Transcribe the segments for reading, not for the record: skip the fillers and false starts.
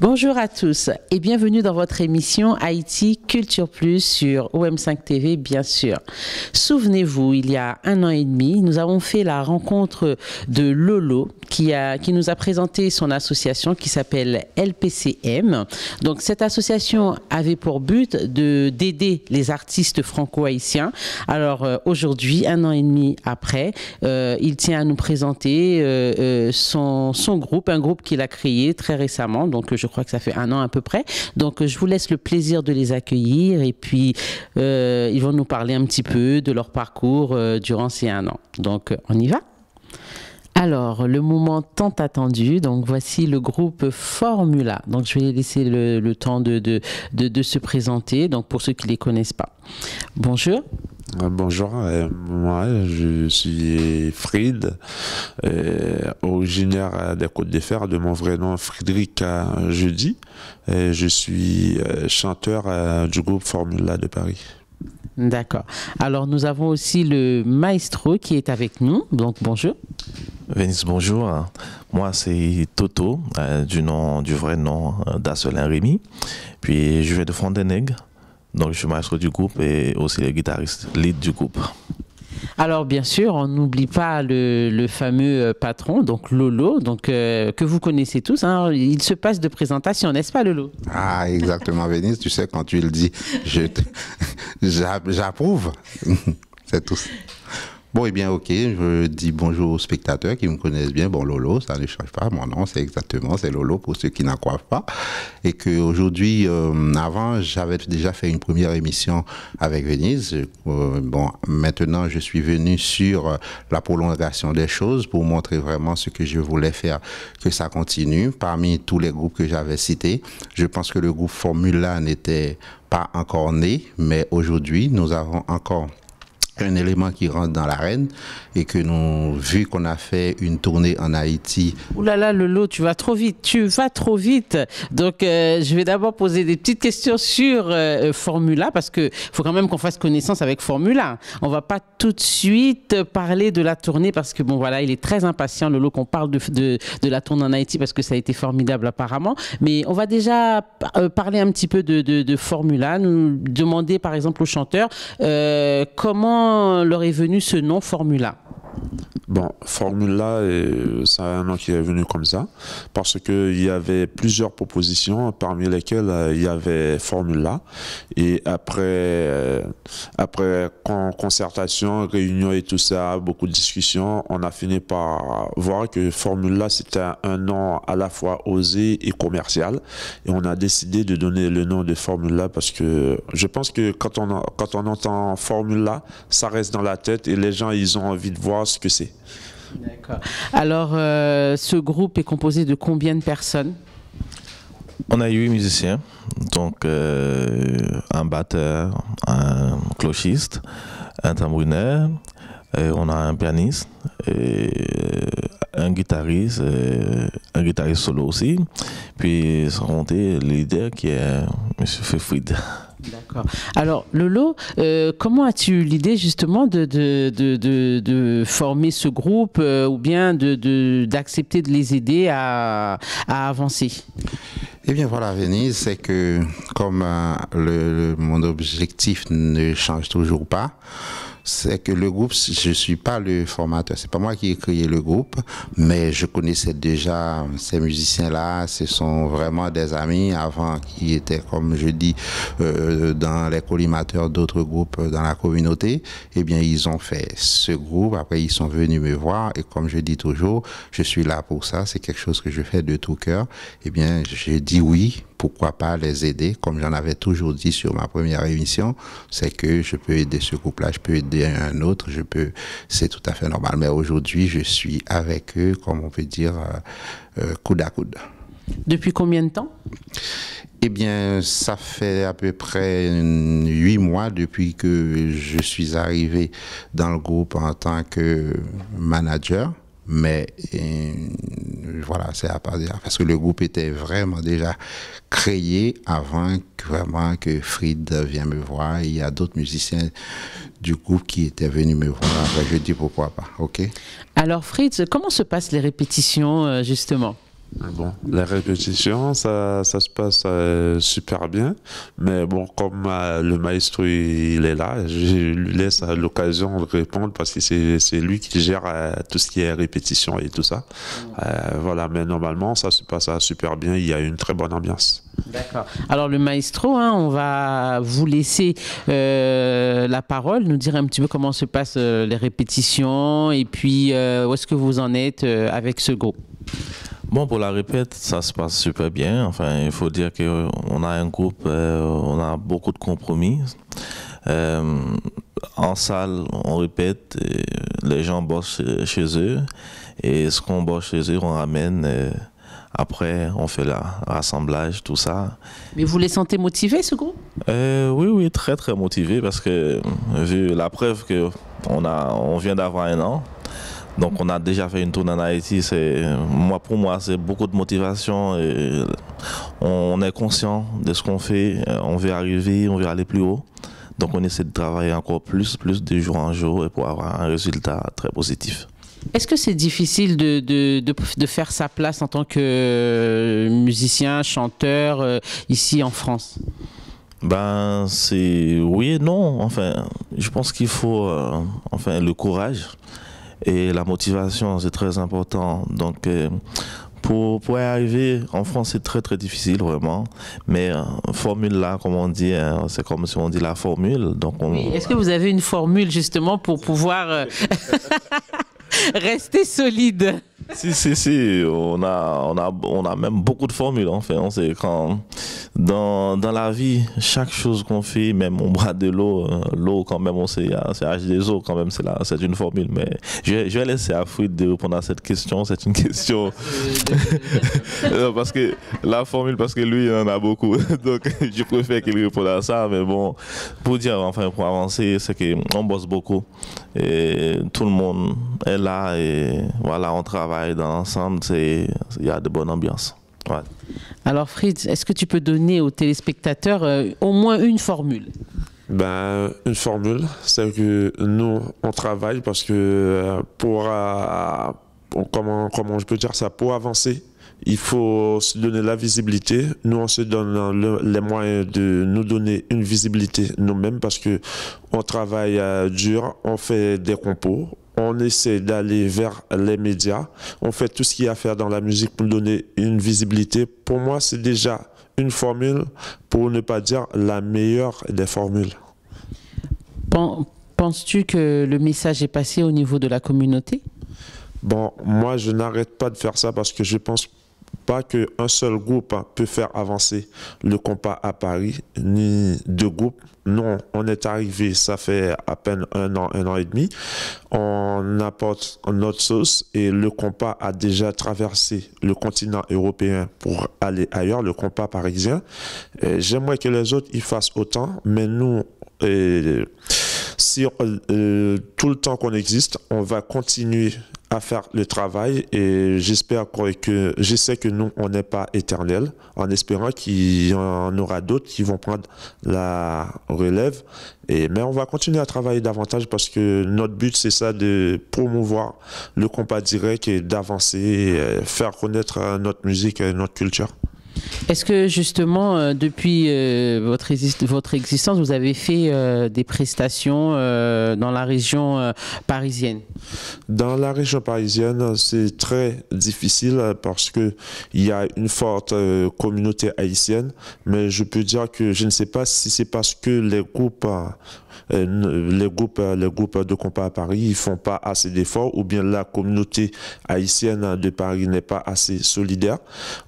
Bonjour à tous et bienvenue dans votre émission Haïti Culture Plus sur OM5 TV, bien sûr. Souvenez-vous, il y a 1 an et demi, nous avons fait la rencontre de Lolo qui nous a présenté son association qui s'appelle LPCM. Donc cette association avait pour but d'aider les artistes franco-haïtiens. Alors aujourd'hui, 1 an et demi après, il tient à nous présenter son groupe, un groupe qu'il a créé très récemment. Donc je crois que ça fait 1 an à peu près. Donc je vous laisse le plaisir de les accueillir et puis ils vont nous parler un petit peu de leur parcours durant ces 1 an. Donc on y va? Alors, le moment tant attendu, donc voici le groupe Formula. Donc, je vais laisser le temps de se présenter, donc pour ceux qui ne les connaissent pas. Bonjour. Bonjour, moi je suis Fried, originaire des Côtes-des-Fers, de mon vrai nom Frédéric Jeudi. Je suis chanteur du groupe Formula de Paris. D'accord. Alors, nous avons aussi le maestro qui est avec nous. Donc, bonjour. Vénis, bonjour. Moi, c'est Toto, du vrai nom d'Asselin Rémy. Puis, je viens de Fontenay. Donc, je suis maestro du groupe et aussi le guitariste lead du groupe. Alors, bien sûr, on n'oublie pas le fameux patron, donc Lolo, donc, que vous connaissez tous. Hein. Il se passe de présentation, n'est-ce pas, Lolo? Ah, exactement, Vénis. Tu sais, quand tu le dis, j'approuve. C'est tout. Bon, eh bien, ok, je dis bonjour aux spectateurs qui me connaissent bien. Bon, Lolo, ça ne change pas. Mon nom, c'est Lolo pour ceux qui n'en croient pas. Et qu'aujourd'hui, avant, j'avais déjà fait une première émission avec Venise. Bon, maintenant, je suis venu sur la prolongation des choses pour montrer vraiment ce que je voulais faire, que ça continue. Parmi tous les groupes que j'avais cités, je pense que le groupe Formula n'était pas encore né, mais aujourd'hui, nous avons encore un élément qui rentre dans l'arène et que nous, vu qu'on a fait une tournée en Haïti. Ouh là là, Lolo, tu vas trop vite, Donc, je vais d'abord poser des petites questions sur Formula parce que faut quand même qu'on fasse connaissance avec Formula. On va pas tout de suite parler de la tournée parce que bon voilà, il est très impatient, Lolo, qu'on parle de la tournée en Haïti parce que ça a été formidable apparemment. Mais on va déjà parler un petit peu de Formula, nous demander par exemple aux chanteurs comment leur est venu ce nom Formula. Bon, Formula, c'est un nom qui est venu comme ça, parce qu'il y avait plusieurs propositions, parmi lesquelles il y avait Formula. Et après concertation, réunion et tout ça, beaucoup de discussions, on a fini par voir que Formula, c'était un nom à la fois osé et commercial. Et on a décidé de donner le nom de Formula parce que je pense que quand on entend Formula, ça reste dans la tête et les gens, ils ont envie de voir ce que c'est. D'accord. Alors, ce groupe est composé de combien de personnes? On a 8 musiciens, donc un batteur, un clochiste, un tambourineur, on a un pianiste, un guitariste solo aussi, puis sans compter le leader qui est M. Fefrid. D'accord. Alors, Lolo, comment as-tu eu l'idée justement de former ce groupe ou bien d'accepter de les aider à avancer? Eh bien voilà, Venise, c'est que comme mon objectif ne change toujours pas, c'est que le groupe, je ne suis pas le formateur, c'est pas moi qui ai créé le groupe, mais je connaissais déjà ces musiciens-là, ce sont vraiment des amis avant qui étaient, comme je dis, dans les collimateurs d'autres groupes dans la communauté. Eh bien, ils ont fait ce groupe, après ils sont venus me voir et comme je dis toujours, je suis là pour ça, c'est quelque chose que je fais de tout cœur. Eh bien, j'ai dit oui. Pourquoi pas les aider, comme j'en avais toujours dit sur ma première émission, c'est que je peux aider ce couple-là, je peux aider un autre, c'est tout à fait normal. Mais aujourd'hui, je suis avec eux, comme on peut dire, coude à coude. Depuis combien de temps? Eh bien, ça fait à peu près 8 mois depuis que je suis arrivé dans le groupe en tant que manager. Mais voilà, c'est à part dire, parce que le groupe était vraiment déjà créé avant vraiment que Fried vienne me voir. Il y a d'autres musiciens du groupe qui étaient venus me voir. Après, je dis pourquoi pas, ok? Alors Fritz, comment se passent les répétitions justement? Bon, les répétitions, ça se passe super bien. Mais bon, comme le maestro il est là, je lui laisse l'occasion de répondre parce que c'est lui qui gère tout ce qui est répétition et tout ça. Voilà, mais normalement, ça se passe super bien. Il y a une très bonne ambiance. D'accord. Alors le maestro, hein, on va vous laisser la parole, nous dire un petit peu comment se passent les répétitions et puis où est-ce que vous en êtes avec ce groupe. Bon, pour la répète, ça se passe super bien. Enfin, il faut dire qu'on a un groupe, on a beaucoup de compromis. En salle, on répète, les gens bossent chez eux. Et ce qu'on bosse chez eux, on ramène. Après, on fait le rassemblage, tout ça. Mais vous les sentez motivés, ce groupe? Oui, très, très motivés parce que, vu la preuve qu'on vient d'avoir 1 an, donc on a déjà fait une tournée en Haïti, pour moi c'est beaucoup de motivation et on est conscient de ce qu'on fait, on veut arriver, on veut aller plus haut. Donc on essaie de travailler encore plus de jour en jour et pour avoir un résultat très positif. Est-ce que c'est difficile de faire sa place en tant que musicien, chanteur ici en France? Ben c'est oui et non. Enfin, je pense qu'il faut le courage. Et la motivation, c'est très important. Donc, pour y arriver, en France, c'est très, très difficile, vraiment. Mais formule là, comme on dit, c'est comme si on dit la formule. Donc Oui. Est-ce que vous avez une formule, justement, pour pouvoir rester solide? Si, on a même beaucoup de formules, en fait. On sait quand, dans la vie, chaque chose qu'on fait, même on boit de l'eau, l'eau quand même, on sait, c'est H2O quand même, c'est une formule. Mais je vais laisser à Fried de répondre à cette question. C'est une question... parce que la formule, parce que lui, il en a beaucoup. Donc, je préfère qu'il réponde à ça. Mais bon, pour dire, pour avancer, c'est qu'on bosse beaucoup. Et tout le monde est là et voilà, on travaille dans l'ensemble, il y a de bonnes ambiances. Ouais. Alors Fritz, est-ce que tu peux donner aux téléspectateurs au moins une formule? Une formule, c'est que nous, on travaille parce que comment je peux dire ça, pour avancer, il faut se donner la visibilité. Nous, on se donne les moyens de nous donner une visibilité nous-mêmes parce que on travaille dur, on fait des compos, on essaie d'aller vers les médias, on fait tout ce qu'il y a à faire dans la musique pour donner une visibilité. Pour moi, c'est déjà une formule, pour ne pas dire la meilleure des formules. Penses-tu que le message est passé au niveau de la communauté? Bon, moi, je n'arrête pas de faire ça parce que je pense pas qu'un seul groupe peut faire avancer le compas à Paris, ni 2 groupes. Non, on est arrivé, ça fait à peine 1 an et demi. On apporte notre sauce et le compas a déjà traversé le continent européen pour aller ailleurs, le compas parisien. J'aimerais que les autres y fassent autant, mais nous, si tout le temps qu'on existe, on va continuer à faire le travail et je sais que nous, on n'est pas éternel, en espérant qu'il y en aura d'autres qui vont prendre la relève. Mais on va continuer à travailler davantage parce que notre but, c'est ça, de promouvoir le compas direct et d'avancer, faire connaître notre musique et notre culture. Est-ce que justement, depuis votre existence, vous avez fait des prestations dans la région parisienne? Dans la région parisienne, c'est très difficile parce qu'il y a une forte communauté haïtienne, mais je peux dire que je ne sais pas si c'est parce que les groupes de compas à Paris, ils font pas assez d'efforts ou bien la communauté haïtienne de Paris n'est pas assez solidaire.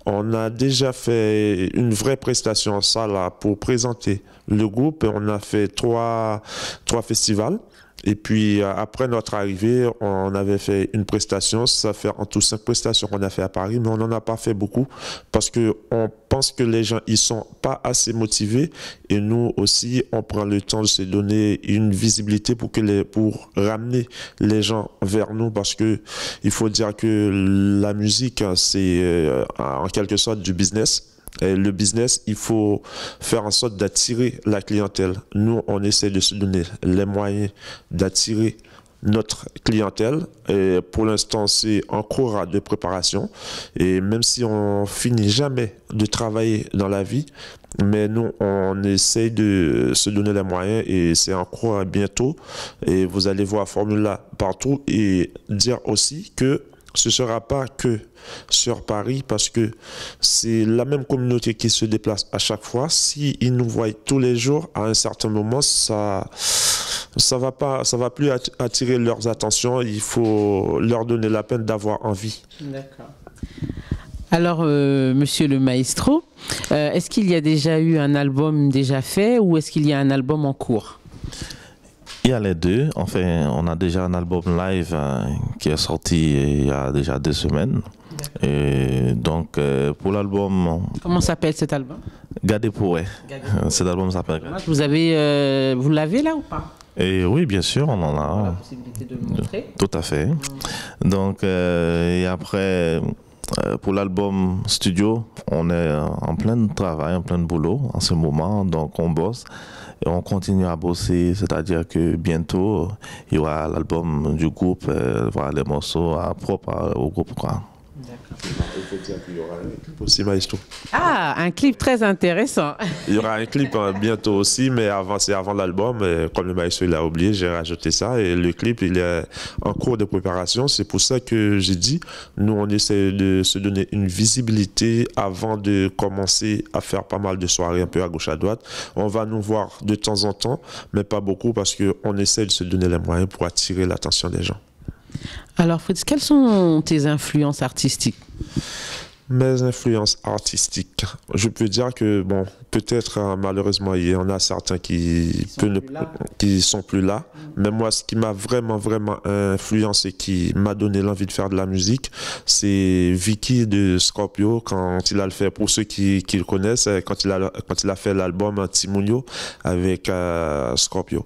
On a déjà fait une vraie prestation en salle pour présenter le groupe. On a fait trois festivals. Et puis, après notre arrivée, on avait fait une prestation. Ça fait en tout 5 prestations qu'on a fait à Paris, mais on n'en a pas fait beaucoup parce qu'on pense que les gens ils sont pas assez motivés. Et nous aussi, on prend le temps de se donner une visibilité pour ramener les gens vers nous, parce que il faut dire que la musique, c'est en quelque sorte du business. Et le business, il faut faire en sorte d'attirer la clientèle. Nous, on essaie de se donner les moyens d'attirer notre clientèle. Et pour l'instant, c'est en cours de préparation. Et même si on finit jamais de travailler dans la vie, mais nous, on essaie de se donner les moyens et c'est en cours bientôt. Et vous allez voir Formula partout, et dire aussi que ce ne sera pas que sur Paris, parce que c'est la même communauté qui se déplace à chaque fois. S'ils nous voient tous les jours, à un certain moment, ça va plus attirer leurs attentions. Il faut leur donner la peine d'avoir envie. D'accord. Alors, monsieur le maestro, est-ce qu'il y a déjà eu un album déjà fait ou est-ce qu'il y a un album en cours? Il y a les deux. Enfin, on a déjà un album live qui est sorti il y a déjà 2 semaines. Et donc, pour l'album... Comment s'appelle cet album? Gardez pour eux. Cet album s'appelle... Vous l'avez là ou pas? Et oui, bien sûr, on en a. La possibilité de le montrer. Tout à fait. Donc, et après, pour l'album studio, on est en plein travail, en plein boulot en ce moment. Donc, on bosse. Et on continue à bosser, c'est-à-dire que bientôt, il y aura l'album du groupe, voilà, les morceaux propres au groupe, quoi. Il faut dire qu'il y aura un clip aussi, maestro. Ah, un clip très intéressant. Il y aura un clip bientôt aussi, mais c'est avant l'album. Comme le maestro il a oublié, j'ai rajouté ça. Et le clip, il est en cours de préparation. C'est pour ça que j'ai dit, nous, on essaie de se donner une visibilité avant de commencer à faire pas mal de soirées un peu à gauche à droite. On va nous voir de temps en temps, mais pas beaucoup, parce qu'on essaie de se donner les moyens pour attirer l'attention des gens. Alors Fritz, quelles sont tes influences artistiques? Mes influences artistiques, je peux dire que, bon, peut-être malheureusement, il y en a certains qui sont plus là. Mais moi, ce qui m'a vraiment influencé, qui m'a donné l'envie de faire de la musique, c'est Vicky de Scorpio, quand il a le fait, pour ceux qui le connaissent, quand il a fait l'album Timonio avec Scorpio.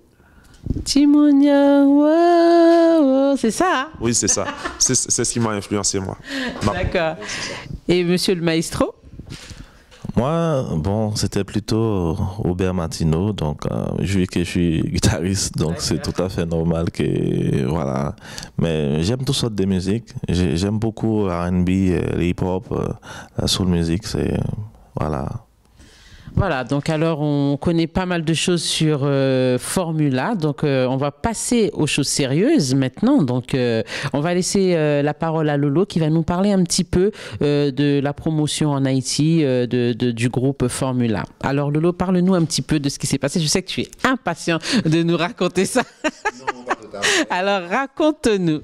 Timonio, wow, c'est ça, hein? Oui, c'est ça. C'est ce qui m'a influencé, moi. D'accord. Et monsieur le maestro? Moi, bon, c'était plutôt Robert Martineau, donc vu que je suis guitariste, donc c'est tout à fait normal que, voilà. Mais j'aime toutes sortes de musique. J'aime beaucoup R&B, l'hip-hop, la soul music, c'est, voilà. Voilà, donc alors on connaît pas mal de choses sur Formula, donc on va passer aux choses sérieuses maintenant. Donc on va laisser la parole à Lolo qui va nous parler un petit peu de la promotion en Haïti du groupe Formula. Alors Lolo, parle-nous un petit peu de ce qui s'est passé. Je sais que tu es impatient de nous raconter ça. Non, pas tout à fait. Alors raconte-nous.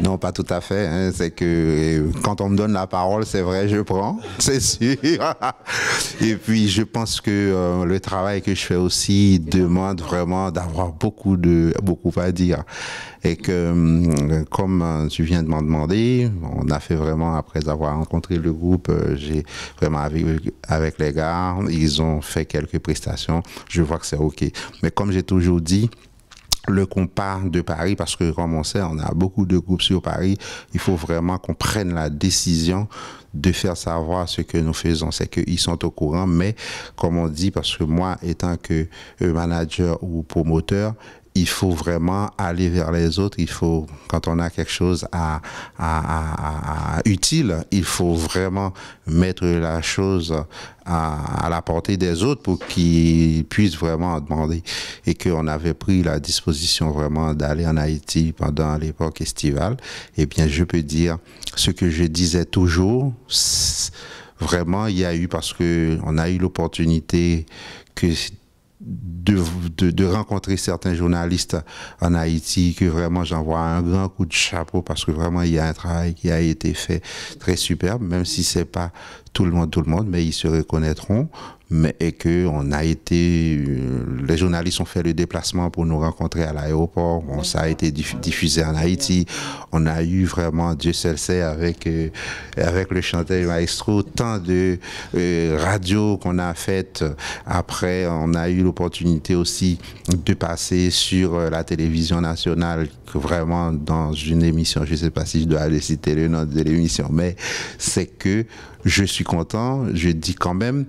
Non, pas tout à fait. Hein. C'est que quand on me donne la parole, c'est vrai, je prends, c'est sûr. Et puis, je pense que le travail que je fais aussi demande vraiment d'avoir beaucoup à dire. Et que, comme tu viens de m'en demander, on a fait vraiment, après avoir rencontré le groupe, j'ai vraiment avec les gars, ils ont fait quelques prestations. Je vois que c'est OK. Mais comme j'ai toujours dit, le compas de Paris, parce que comme on sait, on a beaucoup de groupes sur Paris, il faut vraiment qu'on prenne la décision de faire savoir ce que nous faisons. C'est qu'ils sont au courant, mais comme on dit, parce que moi, étant que manager ou promoteur, il faut vraiment aller vers les autres. Il faut, quand on a quelque chose utile, il faut vraiment mettre la chose à la portée des autres pour qu'ils puissent vraiment en demander. Et qu'on avait pris la disposition vraiment d'aller en Haïti pendant l'époque estivale. Eh bien, je peux dire ce que je disais toujours. Vraiment, il y a eu, parce qu'on a eu l'opportunité de rencontrer certains journalistes en Haïti, que vraiment j'envoie un grand coup de chapeau, parce que vraiment il y a un travail qui a été fait très superbe, même si c'est pas tout le monde, mais ils se reconnaîtront. Mais et que on a été, les journalistes ont fait le déplacement pour nous rencontrer à l'aéroport. Bon, ça a été diffusé en Haïti. On a eu vraiment, Dieu seul sait, avec le chanteur maestro, tant de radios qu'on a faites. Après, on a eu l'opportunité aussi de passer sur la télévision nationale, vraiment dans une émission. Je ne sais pas si je dois aller citer le nom de l'émission, mais c'est que je suis content. Je dis quand même,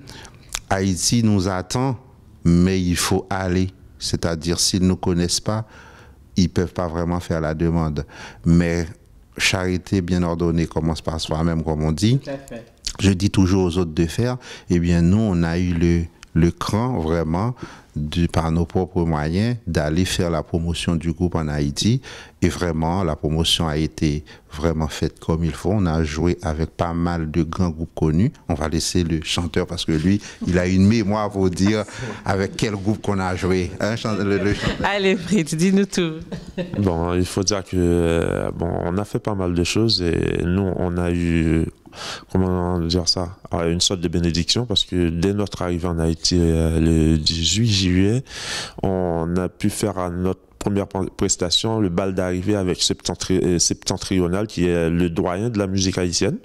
Haïti nous attend, mais il faut aller. C'est-à-dire, s'ils ne nous connaissent pas, ils ne peuvent pas vraiment faire la demande. Mais charité bien ordonnée commence par soi-même, comme on dit. Je dis toujours aux autres de faire. Eh bien, nous, on a eu le cran, vraiment, par nos propres moyens, d'aller faire la promotion du groupe en Haïti. Et vraiment, la promotion a été vraiment faite comme il faut. On a joué avec pas mal de grands groupes connus. On va laisser le chanteur, parce que lui, il a une mémoire pour dire avec quel groupe qu'on a joué. Hein, le Allez, Fritz, dis-nous tout. Bon, il faut dire que on a fait pas mal de choses et nous, on a eu, comment dire ça, une sorte de bénédiction, parce que dès notre arrivée en Haïti le 18 juillet, on a pu faire à notre première prestation le bal d'arrivée avec Septentrional, qui est le doyen de la musique haïtienne.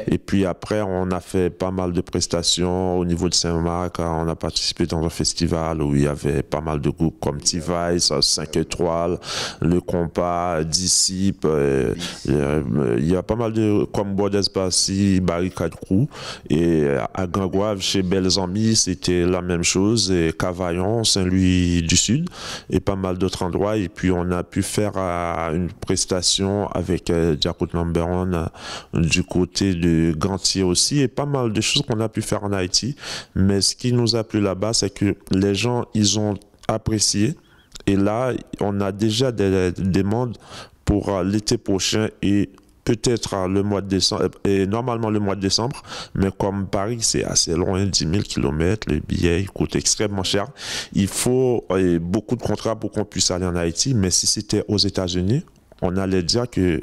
Et puis après, on a fait pas mal de prestations au niveau de Saint-Marc. On a participé dans un festival où il y avait pas mal de groupes comme T-Vice, 5 étoiles, Le Compas, Disciple. Il y a pas mal de, comme Bordes Bassi, Barricade Crew. Et à Gangoave, chez Belles Amies, c'était la même chose. Et Cavaillon, Saint-Louis du Sud, et pas mal d'autres endroits. Et puis on a pu faire une prestation avec Diacoute Number One du côté de Gantier aussi, et pas mal de choses qu'on a pu faire en Haïti. Mais ce qui nous a plu là-bas, c'est que les gens, ils ont apprécié. Et là, on a déjà des demandes pour l'été prochain et peut-être le mois de décembre, et normalement le mois de décembre, mais comme Paris c'est assez loin, 10 000 km, les billets coûtent extrêmement cher. Il faut beaucoup de contrats pour qu'on puisse aller en Haïti, mais si c'était aux États-Unis, on allait dire que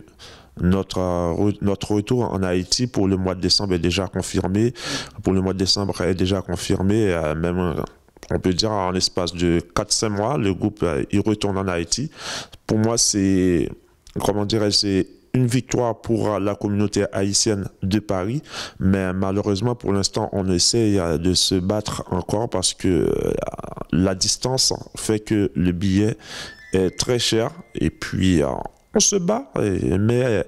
notre retour en Haïti pour le mois de décembre est déjà confirmé. Pour le mois de décembre est déjà confirmé, même on peut dire en l'espace de 4-5 mois, le groupe il retourne en Haïti. Pour moi, c'est, comment dirais-je, c'est une victoire pour la communauté haïtienne de Paris, mais malheureusement pour l'instant on essaie de se battre encore parce que la distance fait que le billet est très cher et puis on se bat, mais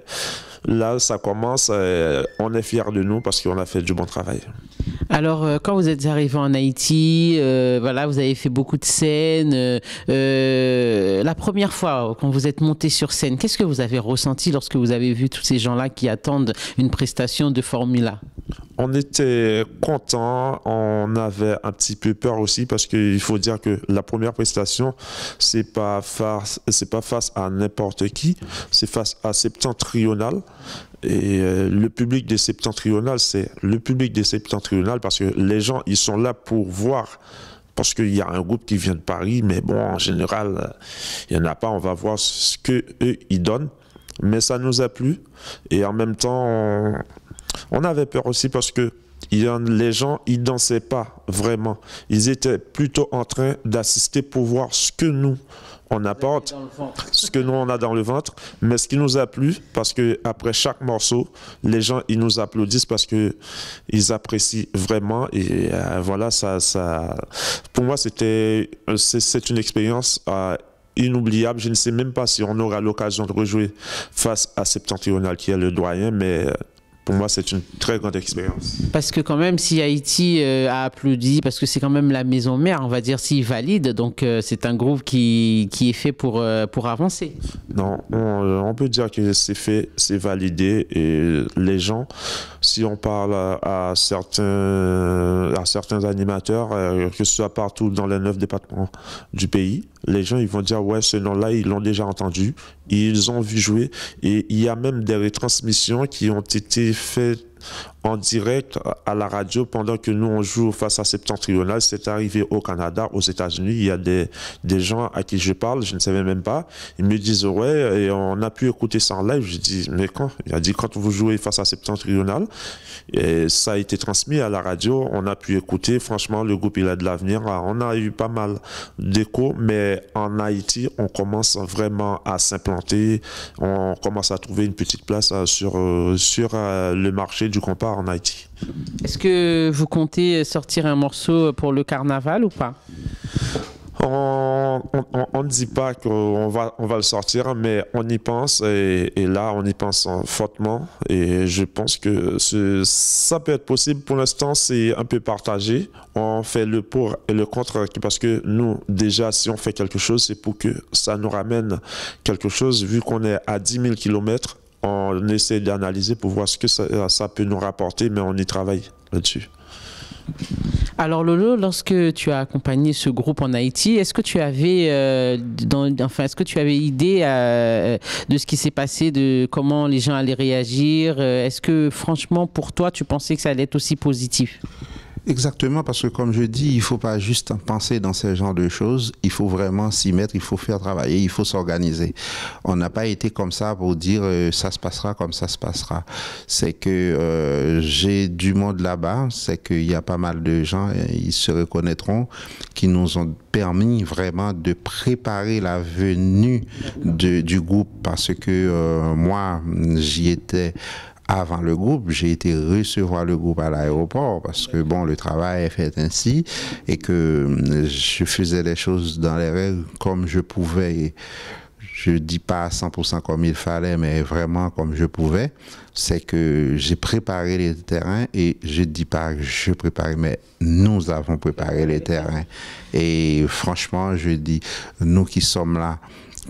là ça commence, on est fiers de nous parce qu'on a fait du bon travail. Alors, quand vous êtes arrivé en Haïti, voilà, vous avez fait beaucoup de scènes. La première fois quand vous êtes monté sur scène, qu'est-ce que vous avez ressenti lorsque vous avez vu tous ces gens-là qui attendent une prestation de Formula? On était contents, on avait un petit peu peur aussi parce qu'il faut dire que la première prestation, c'est pas face à n'importe qui, c'est face à Septentrional. Et le public des Septentrional, c'est le public des Septentrional parce que les gens, ils sont là pour voir. Parce qu'il y a un groupe qui vient de Paris, mais bon, en général, il n'y en a pas. On va voir ce qu'eux, ils donnent. Mais ça nous a plu. Et en même temps, on avait peur aussi parce que les gens, ils dansaient pas vraiment. Ils étaient plutôt en train d'assister pour voir ce que nous, on apporte, ce que nous, on a dans le ventre. Mais ce qui nous a plu, parce que après chaque morceau, les gens, ils nous applaudissent parce que ils apprécient vraiment. Et voilà, pour moi, c'est une expérience inoubliable. Je ne sais même pas si on aura l'occasion de rejouer face à Septentrional, qui est le doyen, mais pour moi, c'est une très grande expérience. Parce que quand même, si Haïti a applaudi, parce que c'est quand même la maison mère, on va dire, s'il valide, donc c'est un groupe qui est fait pour avancer. Non, on peut dire que c'est fait, c'est validé, et les gens, si on parle à certains animateurs, que ce soit partout dans les 9 départements du pays, les gens, ils vont dire, ouais, ce nom-là, ils l'ont déjà entendu, ils ont vu jouer, et il y a même des retransmissions qui ont été faites en direct à la radio pendant que nous on joue face à Septentrional. C'est arrivé au Canada, aux États-Unis. Il y a des gens à qui je parle, je ne savais même pas. Ils me disent ouais, et on a pu écouter ça en live. Je dis mais quand? Il a dit quand vous jouez face à Septentrional. Et ça a été transmis à la radio. On a pu écouter. Franchement, le groupe il a de l'avenir. On a eu pas mal d'échos, mais en Haïti, on commence vraiment à s'implanter. On commence à trouver une petite place sur le marché du compas en Haïti. Est-ce que vous comptez sortir un morceau pour le carnaval ou pas? On ne dit pas qu'on va le sortir, mais on y pense et là on y pense fortement et je pense que ça peut être possible. Pour l'instant c'est un peu partagé, on fait le pour et le contre parce que nous déjà si on fait quelque chose c'est pour que ça nous ramène quelque chose. Vu qu'on est à 10 000 km, on essaie d'analyser pour voir ce que ça peut nous rapporter, mais on y travaille là-dessus. Alors Lolo, lorsque tu as accompagné ce groupe en Haïti, est-ce que tu avais, est-ce que tu avais idée de ce qui s'est passé, de comment les gens allaient réagir? Est-ce que franchement pour toi tu pensais que ça allait être aussi positif? Exactement, parce que comme je dis, il ne faut pas juste penser dans ce genre de choses, il faut vraiment s'y mettre, il faut faire travailler, il faut s'organiser. On n'a pas été comme ça pour dire ça se passera comme ça se passera. C'est que j'ai du monde là-bas, c'est qu'il y a pas mal de gens, ils se reconnaîtront, qui nous ont permis vraiment de préparer la venue du groupe, parce que moi, j'y étais avant le groupe, j'ai été recevoir le groupe à l'aéroport parce que bon, le travail est fait ainsi et que je faisais les choses dans les règles comme je pouvais. Je dis pas à 100% comme il fallait, mais vraiment comme je pouvais. C'est que j'ai préparé les terrains et je dis pas que je préparais, mais nous avons préparé les terrains. Et franchement, je dis, nous qui sommes là,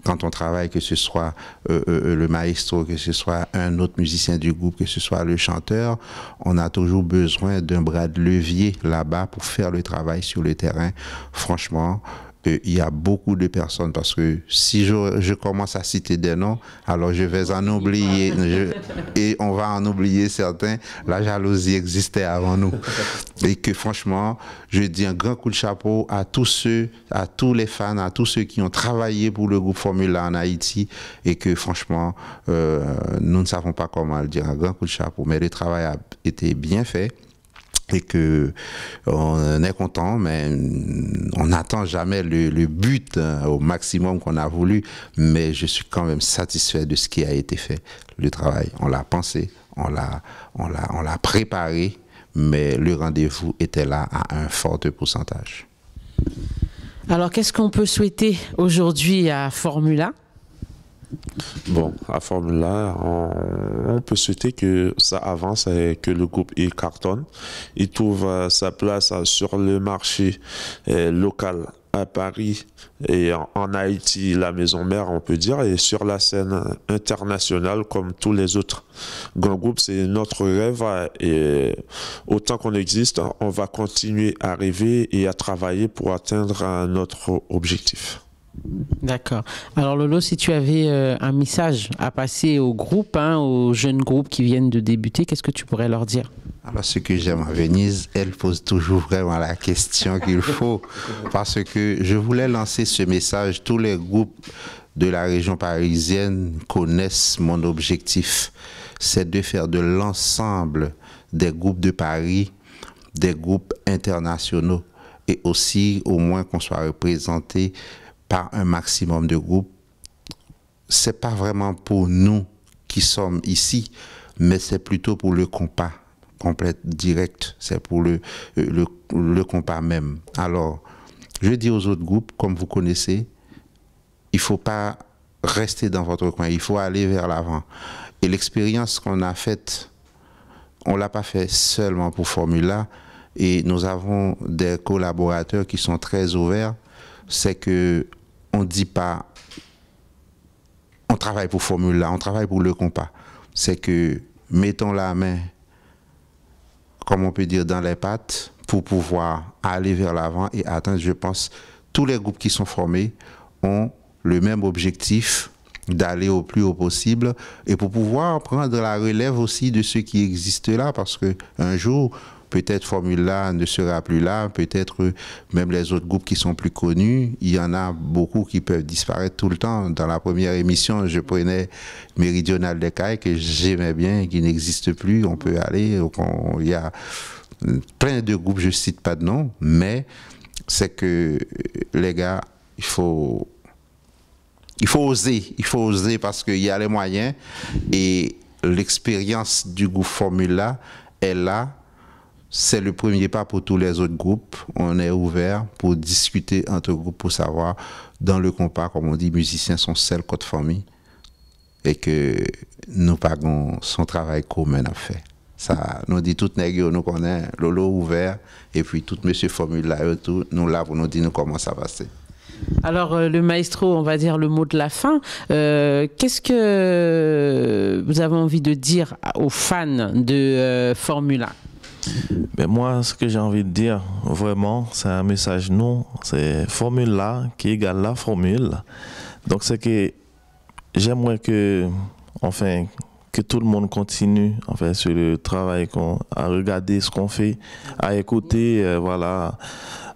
quand on travaille, que ce soit le maestro, que ce soit un autre musicien du groupe, que ce soit le chanteur, on a toujours besoin d'un bras de levier là-bas pour faire le travail sur le terrain. Franchement, il y a beaucoup de personnes, parce que si je commence à citer des noms, alors je vais en oublier, et on va en oublier certains. La jalousie existait avant nous. Et que franchement, je dis un grand coup de chapeau à tous les fans, à tous ceux qui ont travaillé pour le groupe Formula en Haïti, et que franchement, nous ne savons pas comment le dire, un grand coup de chapeau, mais le travail a été bien fait. Et que on est content, mais on n'attend jamais le but au maximum qu'on a voulu, mais je suis quand même satisfait de ce qui a été fait. Le travail, on l'a pensé, on l'a préparé, mais le rendez-vous était là à un fort pourcentage. Alors, qu'est-ce qu'on peut souhaiter aujourd'hui à Formula? Bon, à Formula, on peut souhaiter que ça avance et que le groupe y cartonne. Il trouve sa place sur le marché local à Paris et en Haïti, la maison mère, on peut dire, et sur la scène internationale comme tous les autres grands groupes. C'est notre rêve et autant qu'on existe, on va continuer à rêver et à travailler pour atteindre notre objectif. D'accord. Alors Lolo, si tu avais un message à passer au groupe, aux jeunes groupes qui viennent de débuter, qu'est-ce que tu pourrais leur dire? Alors ce que j'aime à Venise, elle pose toujours vraiment la question qu'il faut, parce que je voulais lancer ce message. Tous les groupes de la région parisienne connaissent mon objectif, c'est de faire de l'ensemble des groupes de Paris des groupes internationaux, et aussi au moins qu'on soit représenté par un maximum de groupes. C'est pas vraiment pour nous qui sommes ici, mais c'est plutôt pour le compas complet direct, c'est pour le compas même. Alors, je dis aux autres groupes, comme vous connaissez, il faut pas rester dans votre coin, il faut aller vers l'avant. Et l'expérience qu'on a faite, on l'a pas fait seulement pour Formula, et nous avons des collaborateurs qui sont très ouverts. C'est que on dit pas on travaille pour Formula, on travaille pour le compas. C'est que mettons la main, comme on peut dire, dans les pattes pour pouvoir aller vers l'avant et atteindre, je pense, tous les groupes qui sont formés ont le même objectif, d'aller au plus haut possible et pour pouvoir prendre la relève aussi de ceux qui existent là, parce que un jour, peut-être Formule-là ne sera plus là, peut-être même les autres groupes qui sont plus connus, il y en a beaucoup qui peuvent disparaître tout le temps. Dans la première émission, je prenais Méridional des Cailles, que j'aimais bien, qui n'existe plus, on peut aller, il y a plein de groupes, je ne cite pas de nom, mais c'est que les gars, il faut oser parce qu'il y a les moyens et l'expérience du groupe Formule-là est là. C'est le premier pas pour tous les autres groupes. On est ouvert pour discuter entre groupes pour savoir, dans le compas, comme on dit, musiciens sont seuls contre famille et que nous pagons son travail commun à faire. Ça, nous dit tout nègre, nous connaissons Lolo ouvert et puis tout monsieur Formule-là, nous là pour nous dire comment ça va passer. Alors, le maestro, on va dire le mot de la fin. Qu'est-ce que vous avez envie de dire aux fans de Formula? Mais moi, ce que j'ai envie de dire, vraiment, c'est un message non. C'est Formula qui égale la formule. Donc, c'est que j'aimerais que, enfin, que tout le monde continue, enfin, sur le travail, à regarder ce qu'on fait, à écouter, voilà,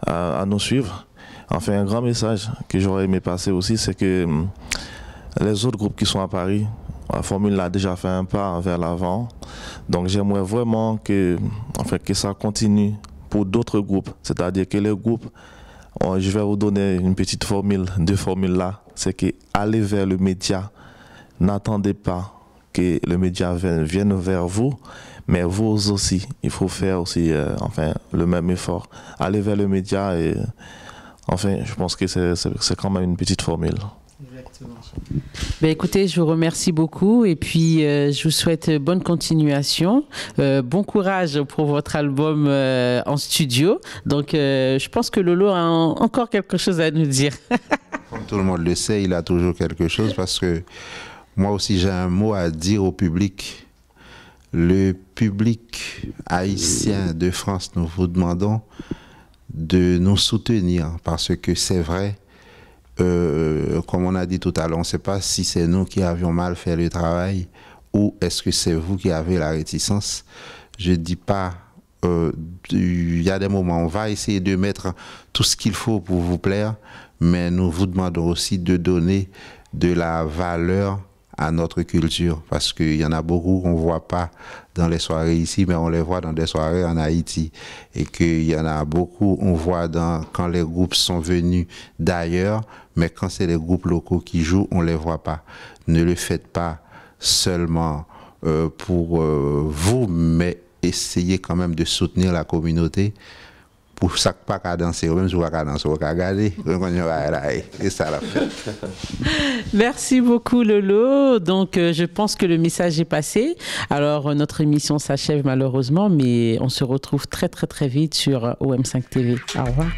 à nous suivre. Enfin, un grand message que j'aurais aimé passer aussi, c'est que les autres groupes qui sont à Paris, la Formule a déjà fait un pas vers l'avant. Donc, j'aimerais vraiment que ça continue pour d'autres groupes. C'est-à-dire que les groupes, je vais vous donner une petite formule, deux formules là. C'est que aller vers le média, n'attendez pas que le média vienne vers vous, mais vous aussi, il faut faire aussi le même effort. Aller vers le média et enfin, je pense que c'est quand même une petite formule. Exactement. Ben écoutez, je vous remercie beaucoup et puis je vous souhaite bonne continuation. Bon courage pour votre album en studio. Donc, je pense que Lolo a encore quelque chose à nous dire. Comme tout le monde le sait, il a toujours quelque chose parce que moi aussi, j'ai un mot à dire au public. Le public haïtien de France, nous vous demandons de nous soutenir parce que c'est vrai, comme on a dit tout à l'heure, on ne sait pas si c'est nous qui avions mal fait le travail ou est-ce que c'est vous qui avez la réticence. Je ne dis pas, il y a des moments, on va essayer de mettre tout ce qu'il faut pour vous plaire, mais nous vous demandons aussi de donner de la valeur à notre culture, parce qu'il y en a beaucoup qu'on ne voit pas dans les soirées ici, mais on les voit dans des soirées en Haïti. Et qu'il y en a beaucoup, on voit quand les groupes sont venus d'ailleurs, mais quand c'est les groupes locaux qui jouent, on ne les voit pas. Ne le faites pas seulement pour vous, mais essayez quand même de soutenir la communauté. Pour ça pas qu'à danser, même si on va danser, on va regarder, et ça la fait. Merci beaucoup Lolo. Donc je pense que le message est passé. Alors notre émission s'achève malheureusement, mais on se retrouve très très très vite sur OM5 TV. Au revoir.